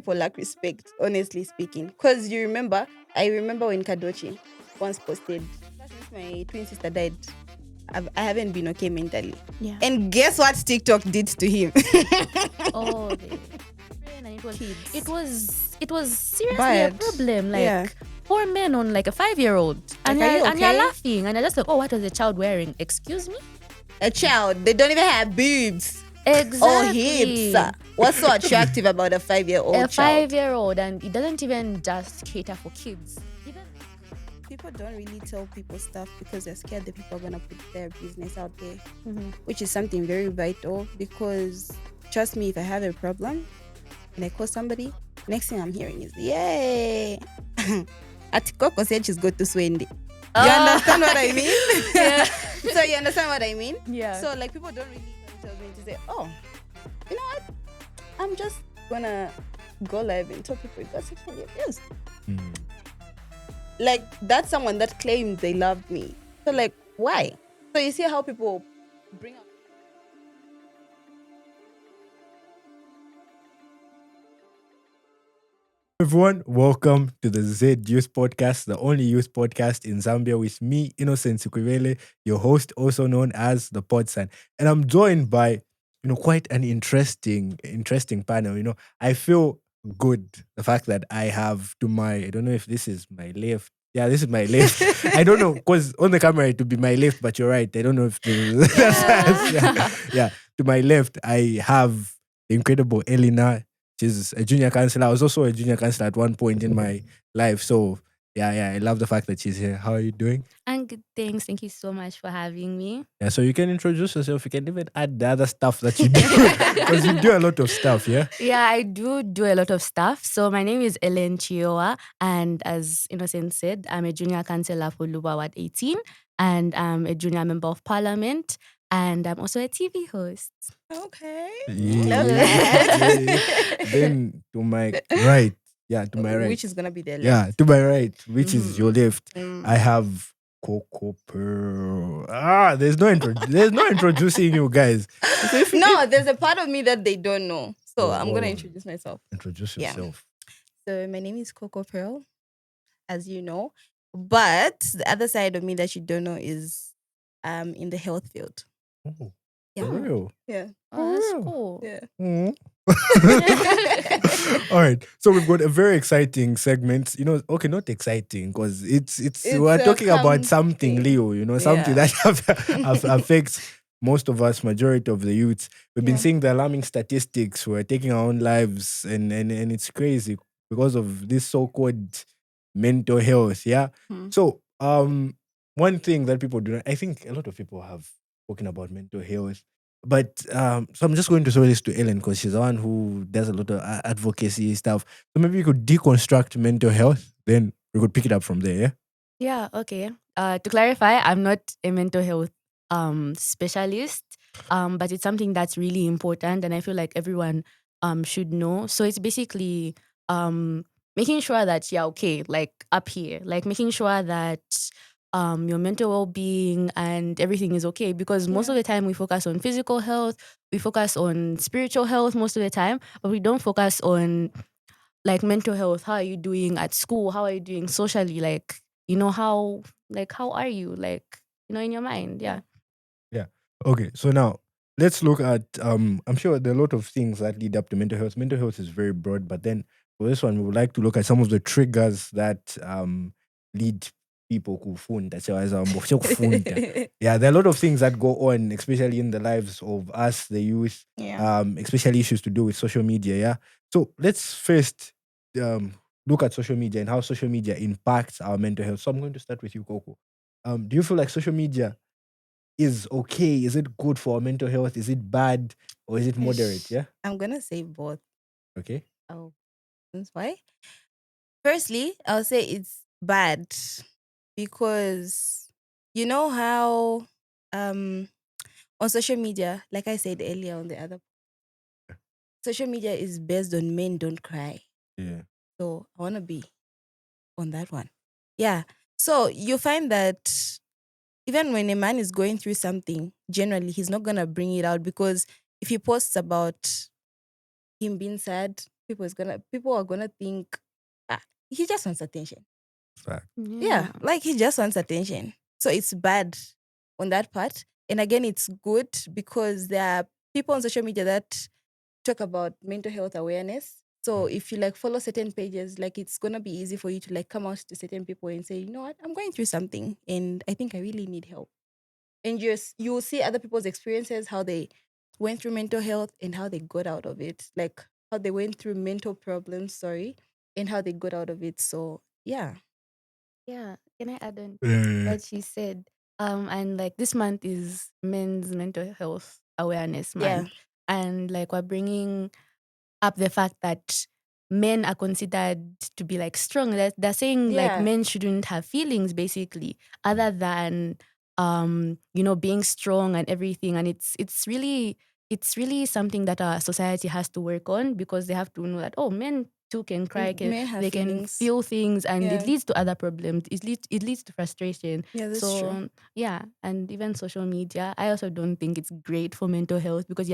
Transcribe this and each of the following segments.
people lack respect, honestly speaking. Because I remember when Kadochi once posted, since my twin sister died, I haven't been okay mentally. Yeah. And guess what TikTok did to him? Oh, and Kids. it was seriously Bad. a problem. Like Yeah. 4 men on like a 5-year-old, and Like, are you you're okay? laughing, and you're just like, oh, what was the child wearing? Excuse me. A child, they don't even have boobs Exactly. or hips. What's so attractive about a 5-year-old A child? 5-year-old, and it doesn't even just cater for kids. Even People don't really tell people stuff because they're scared that people are gonna put their business out there, which is something very vital. Because trust me, if I have a problem and I call somebody, next thing I'm hearing is, "Yay!" At Coco said she's got to Swendi. You understand what I mean? Yeah. So you understand what I mean? Yeah. So like people don't really tell me to say, "Oh, you know what? I'm just gonna go live and tell people it got sexually abused." Like that's someone that claimed they loved me. So like why? So you see how people bring up. Everyone, welcome to the Z Youth Podcast, the only youth podcast in Zambia with me, Innocent Sikwibele, your host, also known as the Podson. And I'm joined by, quite an interesting panel. I feel good the fact that I have I don't know if this is my left. Yeah, this is my left. I don't know, because on the camera it would be my left, but you're right. I don't know if yeah. To my left, I have the incredible Elena. She's a junior counselor. I was also a junior counselor at one point in my life. So yeah, I love the fact that she's here. How are you doing? And good, thanks. Thank you so much for having me. Yeah, so you can introduce yourself. You can even add the other stuff that you do. Because you do a lot of stuff, yeah? Yeah, I do a lot of stuff. So my name is Ellen Chioa, and as Innocent said, I'm a junior councillor for Luba Ward 18, and I'm a junior member of parliament, and I'm also a TV host. Okay. Yeah. Love that. Then to my right. Yeah, to my right. Which is gonna be the left. Yeah, to my right, which is your left. Mm. I have Coco Pearl. There's no introducing you guys. No, there's a part of me that they don't know. So I'm gonna Oh. introduce myself. Introduce Yeah. yourself. So my name is Coco Pearl, as you know. But the other side of me that you don't know is in the health field. Oh, Yeah. for real? Yeah. Oh, that's Wow. cool. Yeah. Mm. All right. So we've got a very exciting segment. Okay, not exciting because it's we're talking about something, something. Leo, something Yeah. that affects most of us, majority of the youth. We've been Yeah. seeing the alarming statistics. We're taking our own lives and it's crazy because of this so-called mental health. Yeah. Hmm. So one thing that people do, I think a lot of people have spoken about mental health. But so I'm just going to throw this to Ellen because she's the one who does a lot of advocacy stuff. So maybe we could deconstruct mental health, then we could pick it up from there. Yeah. Yeah, okay. To clarify, I'm not a mental health specialist, but it's something that's really important, and I feel like everyone should know. So it's basically making sure that you're okay, like up here, like making sure that your mental well-being and everything is okay, because most of the time we focus on physical health, we focus on spiritual health most of the time, but we don't focus on like mental health. How are you doing at school? How are you doing socially? Like, how are you? Like, in your mind. Yeah. Yeah. Okay. So now let's look at I'm sure there are a lot of things that lead up to mental health. Mental health is very broad, but then for this one we would like to look at some of the triggers that lead people kufunda. Yeah, there are a lot of things that go on, especially in the lives of us, the youth, Yeah. especially issues to do with social media. Yeah. So let's first look at social media and how social media impacts our mental health. So I'm going to start with you, Coco. Do you feel like social media is okay? Is it good for our mental health? Is it bad or is it moderate? Yeah. I'm gonna say both. Okay. Oh, that's why. Firstly, I'll say it's bad because you know how on social media, like I said earlier on the other, social media is based on men don't cry. Yeah. So I want to be on that one. Yeah. So you find that even when a man is going through something, generally he's not gonna bring it out, because if he posts about him being sad, people are gonna think, he just wants attention. Fact. Yeah, Yeah. like he just wants attention. So it's bad on that part. And again, it's good because there are people on social media that talk about mental health awareness. So if you like follow certain pages, like it's gonna be easy for you to like come out to certain people and say, you know what, I'm going through something and I think I really need help. And just you will see other people's experiences, how they went through mental health and how they got out of it. Like how they went through mental problems, sorry, and how they got out of it. So yeah. Yeah. Can I add on Yeah. what she said? And like this month is Men's Mental Health Awareness Yeah. Month. And like we're bringing up the fact that men are considered to be like strong. They're saying like Yeah. men shouldn't have feelings basically, other than being strong and everything. And it's really something that our society has to work on, because they have to know that men too can cry, Men have they can feelings. feel things, and it Yeah. leads to other problems. It leads to frustration. Yeah, that's true. So yeah, and even social media, I also don't think it's great for mental health, because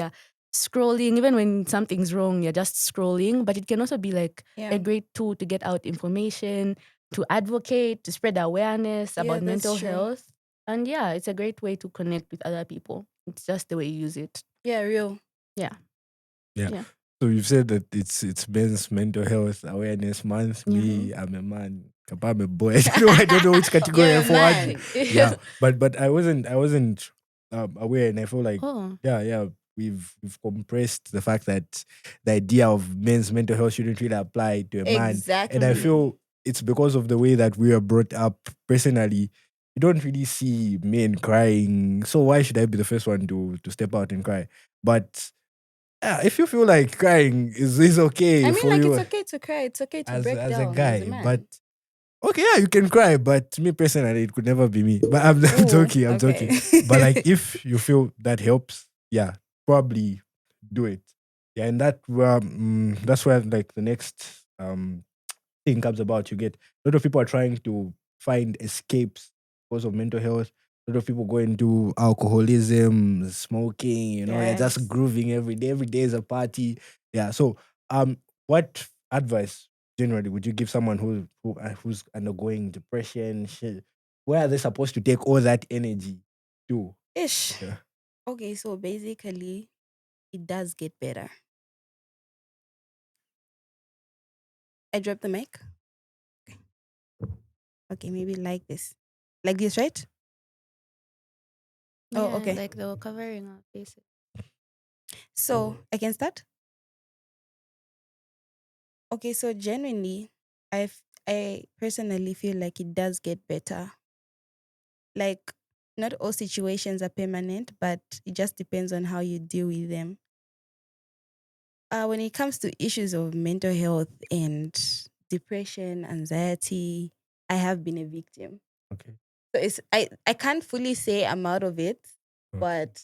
scrolling, even when something's wrong, you're just scrolling. But it can also be like Yeah. a great tool to get out information, to advocate, to spread awareness Yeah, about that's mental true. health. And yeah, it's a great way to connect with other people. It's just the way you use it. Yeah, real. Yeah. Yeah. Yeah. So you've said that it's Men's Mental Health Awareness Month. Yeah. Me, I'm a man. Kapa, I'm a boy. I don't know which category I You're a fall under. man. Yeah, but I wasn't aware, and I feel like Oh. yeah, we've compressed the fact that the idea of men's mental health shouldn't really apply to a man, and I Exactly. feel it's because of the way that we are brought up. Personally, you don't really see men crying, so why should I be the first one to step out and cry? But yeah, if you feel like crying is okay I mean, for like, it's you okay to cry. It's okay to as break as a down as a guy, but man. okay, yeah, you can cry. But me personally, it could never be me. But I'm Ooh, joking, I'm joking. okay. But like, if you feel that helps, yeah, probably do it. Yeah, and that's where like the next thing comes about. You get a lot of people are trying to find escapes because of mental health. A lot of people go into alcoholism, smoking, you're just Yes. grooving every day. Every day is a party. Yeah. So what advice generally would you give someone who's undergoing depression? Shit? Where are they supposed to take all that energy to? Ish. Yeah. Okay, so basically, it does get better. I dropped the mic. Okay, maybe like this. Like this, right? Oh, Yeah, okay. like they were covering our faces. So I can start? Okay, so genuinely, I personally feel like it does get better. Like, not all situations are permanent, but it just depends on how you deal with them. When it comes to issues of mental health and depression, anxiety, I have been a victim. Okay. So I can't fully say I'm out of it, Okay. but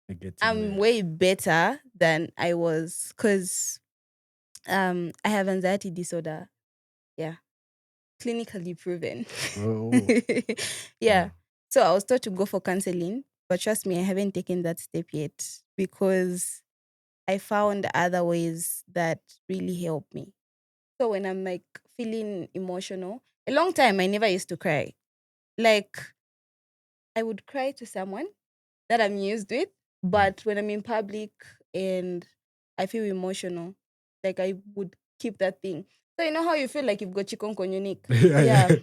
I get to know I'm you. way better than I was because I have anxiety disorder. Yeah, clinically proven. Oh, Yeah. wow. So I was taught to go for counseling, but trust me, I haven't taken that step yet because I found other ways that really help me. So when I'm like feeling emotional, a long time I never used to cry. Like I would cry to someone that I'm used with, but when I'm in public and I feel emotional, like I would keep that thing. So you know how you feel like you've got chikonko on your neck? Yeah, Yeah. yeah.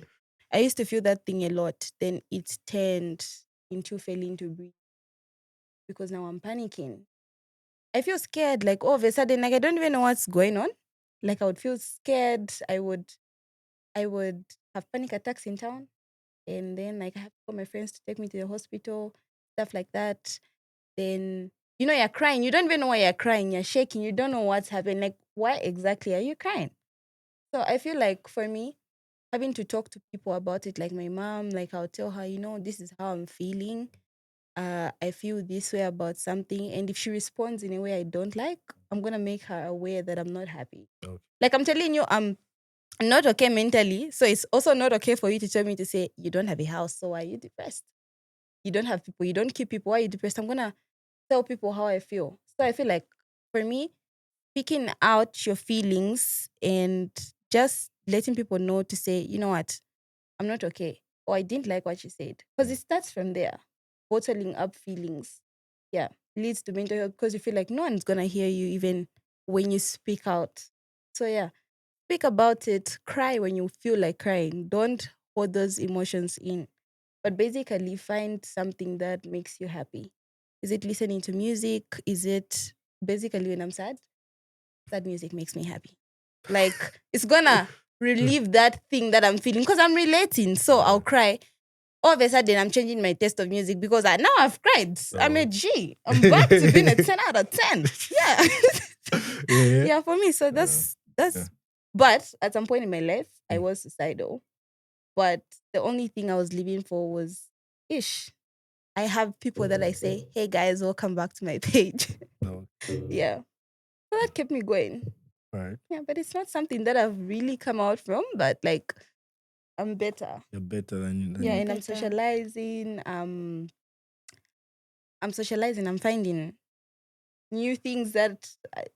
I used to feel that thing a lot. Then it turned into failing to breathe because now I'm panicking. I feel scared, like all of a sudden, like I don't even know what's going on. Like I would feel scared. I would have panic attacks in town. And then like I have to call my friends to take me to the hospital, stuff like that. Then you're crying. You don't even know why you're crying. You're shaking. You don't know what's happening. Like, why exactly are you crying? So I feel like for me, having to talk to people about it, like my mom, like I'll tell her, this is how I'm feeling. I feel this way about something. And if she responds in a way I don't like, I'm gonna make her aware that I'm not happy. Okay. Like I'm telling you, I'm not okay mentally. So it's also not okay for you to tell me to say, you don't have a house, so why are you depressed? You don't have people, you don't keep people, why are you depressed? I'm gonna tell people how I feel. So I feel like for me, speaking out your feelings and just letting people know to say, you know what, I'm not okay, or I didn't like what you said. Because it starts from there. Bottling up feelings, yeah, leads to mental health because you feel like no one's gonna hear you even when you speak out. So yeah, speak about it, cry when you feel like crying. Don't hold those emotions in. But basically find something that makes you happy. Is it listening to music? Is it basically when I'm sad? Sad music makes me happy. Like it's gonna relieve that thing that I'm feeling because I'm relating. So I'll cry. All of a sudden, I'm changing my taste of music because now I've cried. I'm a G. I'm back to being a 10 out of 10. Yeah. Yeah. Yeah, for me. So that's yeah. but at some point in my life, I Mm. was suicidal. But the only thing I was living for was ish. I have people that I say, hey guys, welcome back to my page. No. Yeah. So that kept me going. All right. Yeah, but it's not something that I've really come out from, but like I'm better. You're better than you. Yeah, You. and I'm Better. socializing. I'm socializing. I'm finding new things that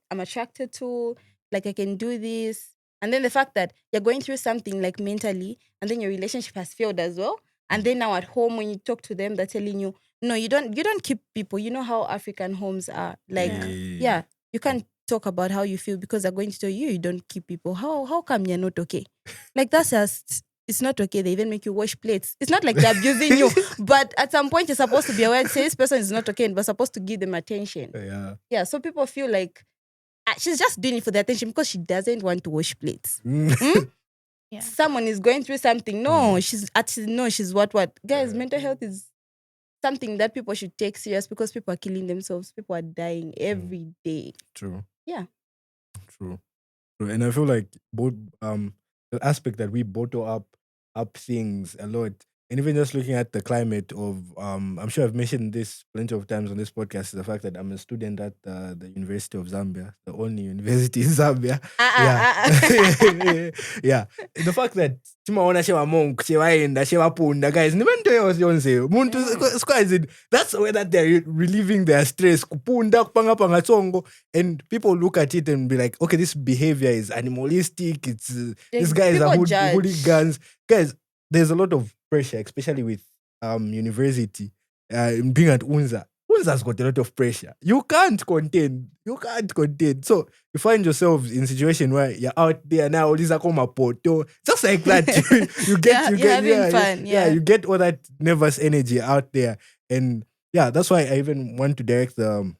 I'm attracted to. Like I can do this, and then the fact that you're going through something like mentally, and then your relationship has failed as well, and then now at home when you talk to them, they're telling you, no, you don't keep people. You know how African homes are. Like, Yeah. yeah, you can't talk about how you feel because they're going to tell you don't keep people. How come you're not okay? Like that's just. It's not okay. They even make you wash plates. It's not like they're abusing you, but at some point you're supposed to be aware. Say this person is not okay, and we're supposed to give them attention. Yeah. Yeah, so people feel like she's just doing it for the attention because she doesn't want to wash plates. Yeah. Someone is going through something. No, she's actually no, she's what. Guys, mental health is something that people should take serious because people are killing themselves. People are dying every day. True. Yeah. True. True. And I feel like both the aspect that we bottle up things a lot. And even just looking at the climate of I'm sure I've mentioned this plenty of times on this podcast, the fact that I'm a student at the University of Zambia, the only university in Zambia. Yeah. Yeah. The fact that chimaona shewa monk, shewaenda, shewapunda, guys, nimento yose yonse. Muntu squads, that's the way that they're relieving their stress. Kupunda, kupanga panga tsongo. And people look at it and be like, okay, this behavior is animalistic. It's these guys are people judge. hooligans. Guys, there's a lot of pressure, especially with university. Being at Unza. Unza's got a lot of pressure. You can't contain. So you find yourselves in a situation where you're out there now, these are called poto. Just like that. You're having fun. You get all that nervous energy out there. And yeah, that's why I even want to direct the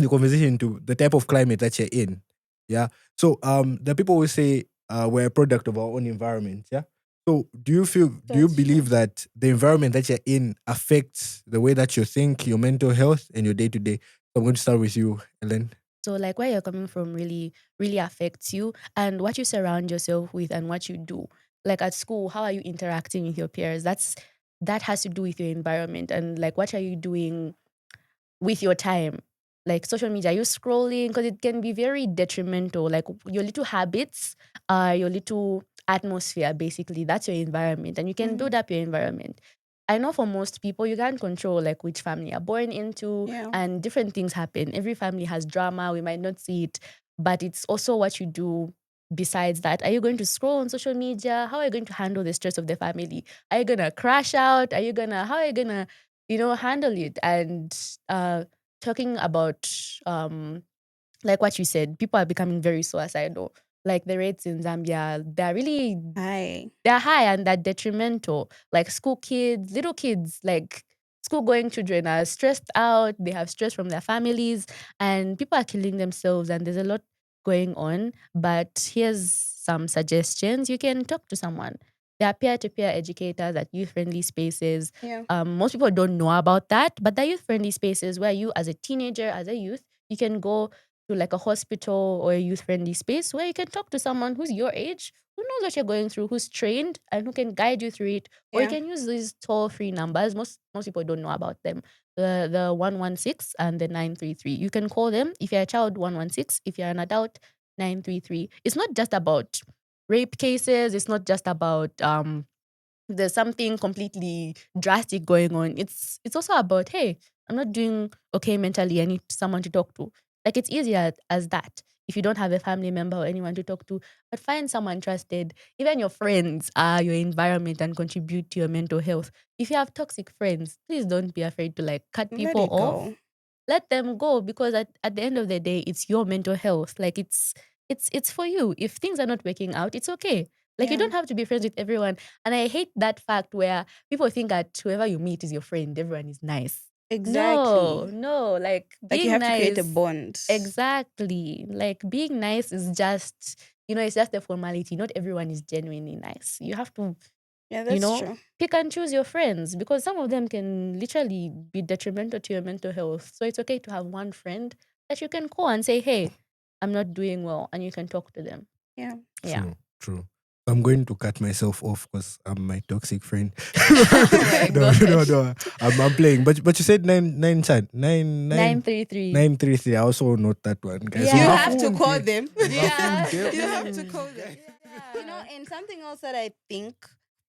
conversation to the type of climate that you're in. Yeah. So the people will say we're a product of our own environment. Yeah. So do you believe that the environment that you're in affects the way that you think, your mental health, and your day to day? I'm going to start with you, Ellen. So like where you're coming from really, really affects you and what you surround yourself with and what you do. Like at school, how are you interacting with your peers? That has to do with your environment and like what are you doing with your time? Like social media, you're scrolling because it can be very detrimental. Like your little habits, your little atmosphere, basically, that's your environment. And you can build up your environment. I know for most people, you can't control like which family you're born into and different things happen. Every family has drama. We might not see it, but it's also what you do besides that. Are you going to scroll on social media? How are you going to handle the stress of the family? Are you going to crash out? How are you going to, handle it? And talking about like what you said, people are becoming very suicidal. Like the rates in Zambia, they're really they're high and they're detrimental. Like school kids, little kids, like school going children are stressed out. They have stress from their families, and people are killing themselves. And there's a lot going on. But here's some suggestions: you can talk to someone. There are peer-to-peer educators at youth-friendly spaces. Most people don't know about that, but there are youth-friendly spaces where you, as a teenager, as a youth, you can go to like a hospital or a youth-friendly space where you can talk to someone who's your age, who knows what you're going through, who's trained and who can guide you through it. Or you can use these toll-free numbers. Most people don't know about them. The 116 and the 933. You can call them if you're a child 116, if you're an adult 933. It's not just about rape cases. It's not just about there's something completely drastic going on. It's also about, hey, I'm not doing okay mentally. I need someone to talk to. Like it's easier as that. if you don't have a family member or anyone to talk to, but find someone trusted. Even your friends are your environment and contribute to your mental health. If you have toxic friends, please don't be afraid to like cut Let people it off. go. Let them go, because at the end of the day, it's your mental health. Like it's for you. If things are not working out, it's okay. Like you Yeah. don't have to be friends with everyone. And I hate that fact where people think that whoever you meet is your friend, everyone is nice. No, Exactly. no, like Like you being have to create a nice. bond. Exactly. Like being nice is just, it's just a formality. Not everyone is genuinely nice. You have to, Yeah, that's true. pick and choose your friends, because some of them can literally be detrimental to your mental health. So it's okay to have one friend that you can call and say, hey, I'm not doing well, and you can talk to them. Yeah. Yeah. True. I'm going to cut myself off because I'm my toxic friend. Oh my no, gosh. no. I'm playing. But you said nine chat. Nine 933. 933. I also note that one, guys. Yeah. You So have to call them. Yeah. You have to call them. Yeah. And something else that I think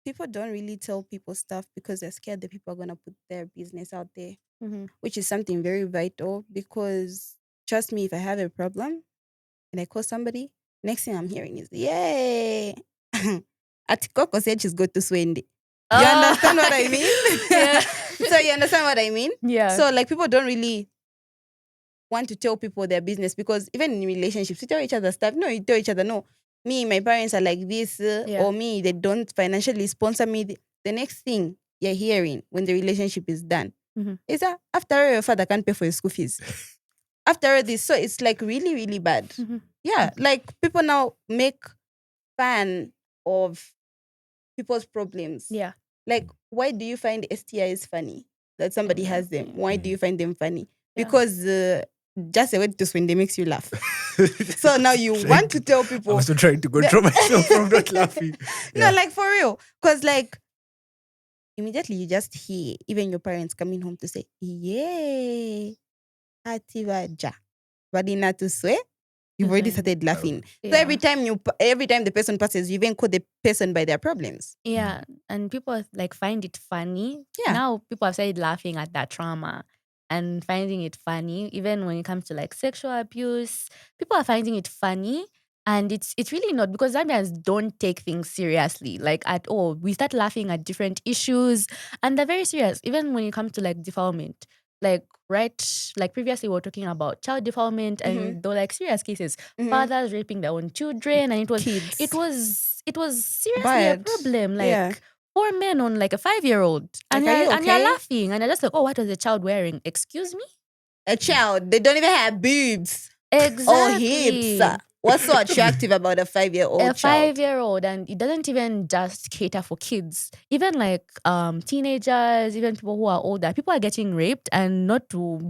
people don't really tell people stuff because they're scared that people are gonna put their business out there, Mhm. which is something very vital. Because trust me, if I have a problem and I call somebody, next thing I'm hearing is, "Yay, Atikoko said she's good to Swendi." You understand what I mean? Yeah. So you understand what I mean? Yeah. So like people don't really want to tell people their business, because even in relationships, we tell each other stuff. No, you tell each other, no, me, my parents are like this, Yeah. or me, they don't financially sponsor me. The next thing you're hearing when the relationship is done Mhm. is that after all, your father can't pay for your school fees. After all this, so it's like really, really bad. Mhm. Yeah, like people now make fun of people's problems. Yeah. Like, why do you find STIs funny? That somebody has them. Exactly. Why do you find them funny? Yeah. Because just a way to swing, they makes you laugh. So now you want to tell I'm people. also trying to control myself from not laughing. No, like for real. Because like immediately you just hear even your parents coming home to say, "Yay, Ativaja." Badina to swear. You've already started laughing. So every time the person passes, you even call the person by their problems. Yeah, and people like find it funny. Yeah. Now people have started laughing at that trauma and finding it funny. Even when it comes to like sexual abuse, people are finding it funny. And it's really not, because Zambians don't take things seriously, like at all. We start laughing at different issues, and they're very serious. Even when it comes to like defilement, like like previously we were talking about child defilement, and there were like serious cases, fathers raping their own children, and Kids. it was seriously Bad. a problem. Like Yeah. 4 men on like a 5-year-old, and Like, are you and you're okay? laughing, and you're just like, oh, what was the child wearing? Excuse me? A child, they don't even have boobs Exactly. or hips. What's so attractive about a 5-year-old A child? 5-year-old, and it doesn't even just cater for kids. Even like teenagers, even people who are older, people are getting raped, and not to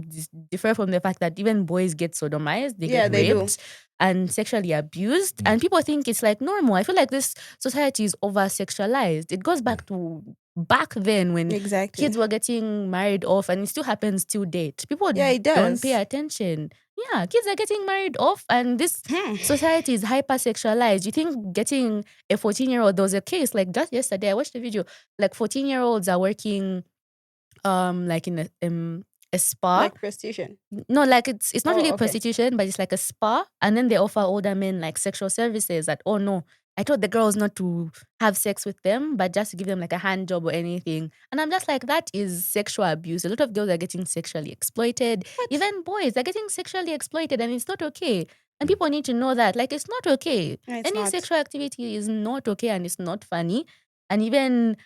differ from the fact that even boys get sodomized, they Yeah, get they do. raped and sexually abused, and people think it's like normal. I feel like this society is over sexualized. It goes back to back then when Exactly. kids were getting married off, and it still happens till date. People Yeah, it don't does. pay attention. Yeah, kids are getting married off, and this society is hyper-sexualized. You think getting a 14-year-old, there was a case like just yesterday, I watched a video, like 14-year-olds are working like in a spa. Like prostitution. No, like it's not Oh, really okay. prostitution, but it's like a spa, and then they offer older men like sexual services. That, oh no, I told the girls not to have sex with them, but just to give them like a hand job or anything. And I'm just like, that is sexual abuse. A lot of girls are getting sexually exploited. Even boys are getting sexually exploited, and it's not okay. And people need to know that, like, it's not okay. No, it's Any not. sexual activity is not okay, and it's not funny. And even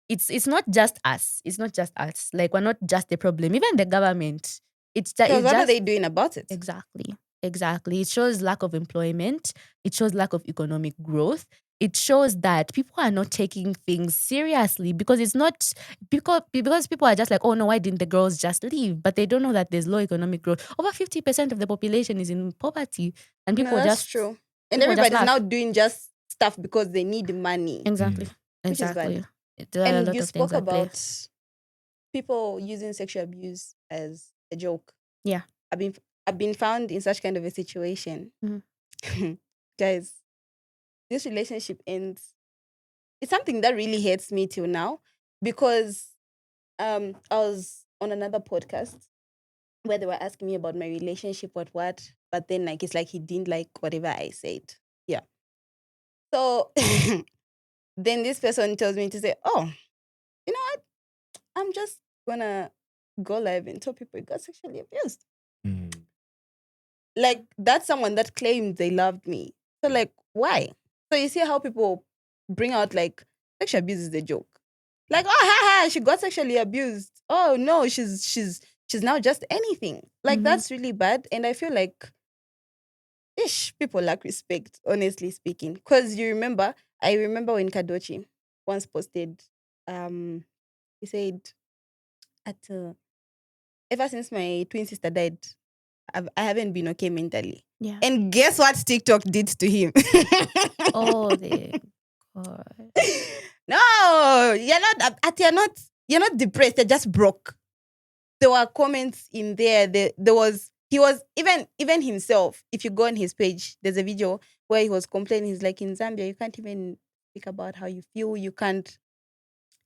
it's not just us. It's not just us. Like, we're not just the problem. Even the government. Because what are they doing about it? Exactly. It shows lack of employment. It shows lack of economic growth. It shows that people are not taking things seriously, because it's not because people are just like, oh no, why didn't the girls just leave? But they don't know that there's low economic growth. Over 50% of the population is in poverty, and people No, that's just true. And people just everybody's now laugh. doing just stuff because they need money. Exactly. Which is bad. Exactly. There are a And lot you of things spoke at play. about people using sexual abuse as a joke. Yeah. I've been found in such kind of a situation. Guys, this relationship ends. It's something that really hurts me till now, because I was on another podcast where they were asking me about my relationship, what. but then like it's like he didn't like whatever I said. Yeah. So then this person tells me to say, "Oh, you know what? I'm just gonna go live and tell people he got sexually abused." Mm. Like that's someone that claimed they loved me. So like why? So you see how people bring out like sexual abuse is a joke. Like, oh ha ha, she got sexually abused. Oh no, she's now just anything. Like Mhm. that's really bad. And I feel like people lack respect, honestly speaking. Cause I remember when Kadochi once posted, he said at ever since my twin sister died, I haven't been okay mentally. Yeah. And guess what TikTok did to him? Oh, the God. No, you're not depressed, you're just broke. There were comments in there. There was he was even himself. If you go on his page, there's a video where he was complaining. He's like, in Zambia, you can't even speak about how you feel. You can't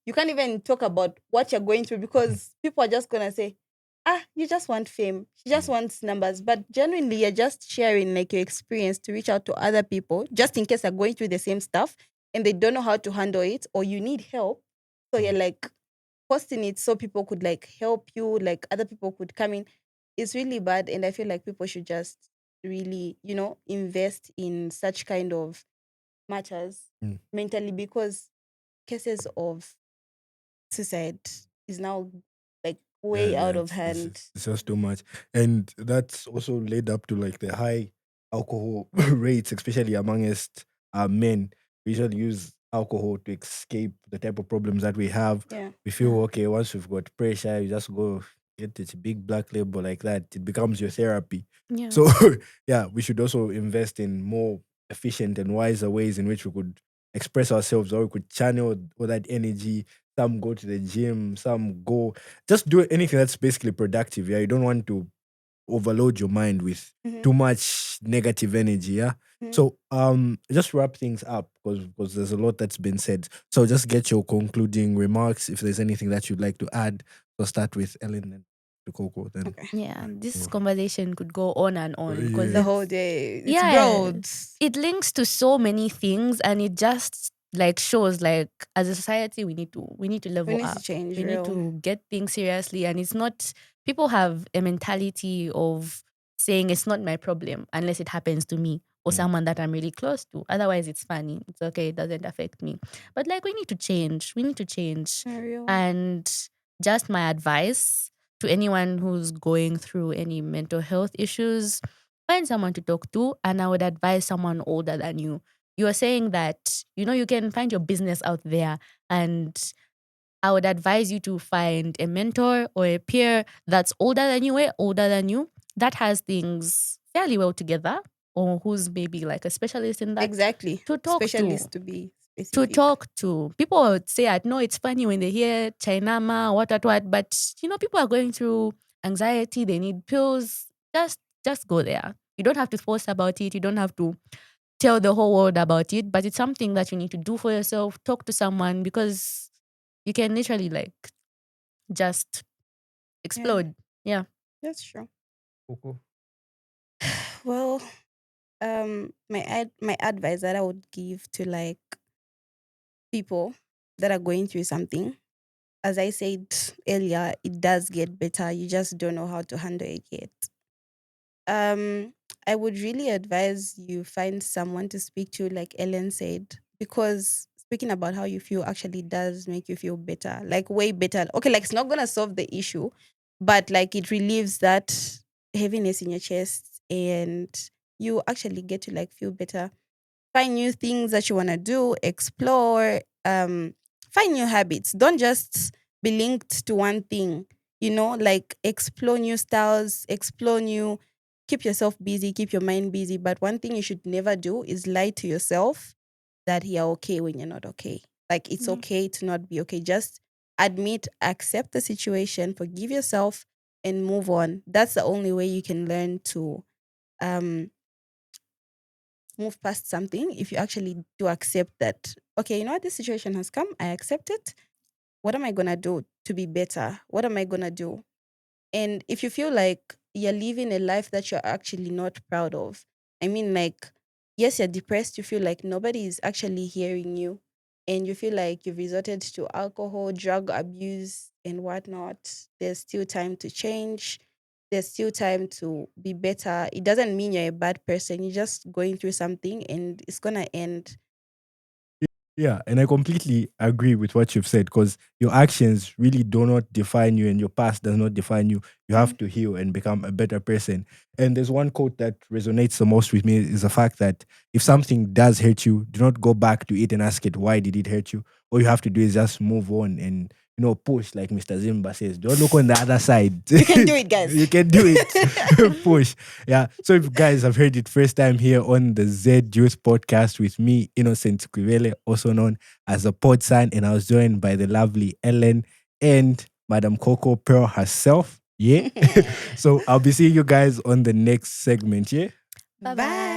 even talk about what you're going through because people are just gonna say, ah, you just want fame. She just wants numbers. But genuinely, you're just sharing like your experience to reach out to other people, just in case they're going through the same stuff and they don't know how to handle it, or you need help. So you're like posting it so people could like help you, like other people could come in. It's really bad. And I feel like people should just really, invest in such kind of matters Mm. mentally, because cases of suicide is now like way Yeah, out of it's, it's, hand. it's it's just too much. And that's also led up to like the high alcohol rates, especially amongst men. We usually use alcohol to escape the type of problems that we have. Yeah. We feel okay once we've got pressure, you just go get this big black label like that. It becomes your therapy. Yeah. So yeah, we should also invest in more efficient and wiser ways in which we could express ourselves, or we could channel all that energy. Some go to the gym, some go just do anything that's basically productive. Yeah, you don't want to overload your mind with Mhm. too much negative energy. Yeah. Mhm. So just wrap things up because there's a lot that's been said. So just get your concluding remarks if there's anything that you'd like to add. We'll start with Ellen and Coco then. Okay. Yeah. This Oh. conversation could go on and on because The Yeah. whole day. It's Yeah. broad. it links to so many things, and it just like shows like as a society we need to We level need to up. change We need real. to get things seriously, and it's not, people have a mentality of saying it's not my problem unless it happens to me or Mm. someone that I'm really close to. Otherwise it's funny, it's okay, it doesn't affect me. But like we need to change, Real. and just my advice to anyone who's going through any mental health issues, find someone to talk to. And I would advise someone older than you. You are saying that, you can find your business out there. And I would advise you to find a mentor or a peer that's older than you, way older than you, that has things fairly well together, or who's maybe like a specialist in that, Exactly. to talk to. Specialist to be specific. People would say, I know it's funny when they hear Chinama, what, but people are going through anxiety, they need pills. Just go there. You don't have to post about it. You don't have to tell the whole world about it, but it's something that you need to do for yourself. Talk to someone, because you can literally like just Yeah, explode. Yeah. that's true. Coco. Well, my advice that I would give to like people that are going through something, as I said earlier, it does get better. You just don't know how to handle it yet. Um, I would really advise you find someone to speak to, like Ellen said, because speaking about how you feel actually does make you feel better, like way better. Okay, like it's not gonna solve the issue, but like it relieves that heaviness in your chest, and you actually get to like feel better. Find new things that you want to do, explore, find new habits. Don't just be linked to one thing, like explore new styles, keep yourself busy, keep your mind busy. But one thing you should never do is lie to yourself that you're okay when you're not okay. Like it's Yeah. okay to not be okay. Just admit, accept the situation, forgive yourself, and move on. That's the only way you can learn to um move past something. If you actually do accept that, okay, you know what, this situation has come, I accept it. What am I gonna do to be better? What am I gonna do? And if you feel like you're living a life that you're actually not proud of. I mean, like, yes, you're depressed, you feel like nobody is actually hearing you, and you feel like you've resorted to alcohol, drug abuse, and whatnot. There's still time to change. There's still time to be better. It doesn't mean you're a bad person. You're just going through something and it's gonna end. Yeah, and I completely agree with what you've said because your actions really do not define you and your past does not define you. You have to heal and become a better person. And there's one quote that resonates the most with me is the fact that if something does hurt you, do not go back to it and ask it, why did it hurt you? All you have to do is just move on and push, like Mr. Zimba says. Don't look on the other side. You can do it, guys. You can do it. Push. Yeah. So if you guys have heard it first time here on the Z Youth podcast with me, Innocent Sikwibele, also known as the pod sign, and I was joined by the lovely Ellen and Madam Coco Pearl herself. Yeah. So I'll be seeing you guys on the next segment. Yeah. Bye.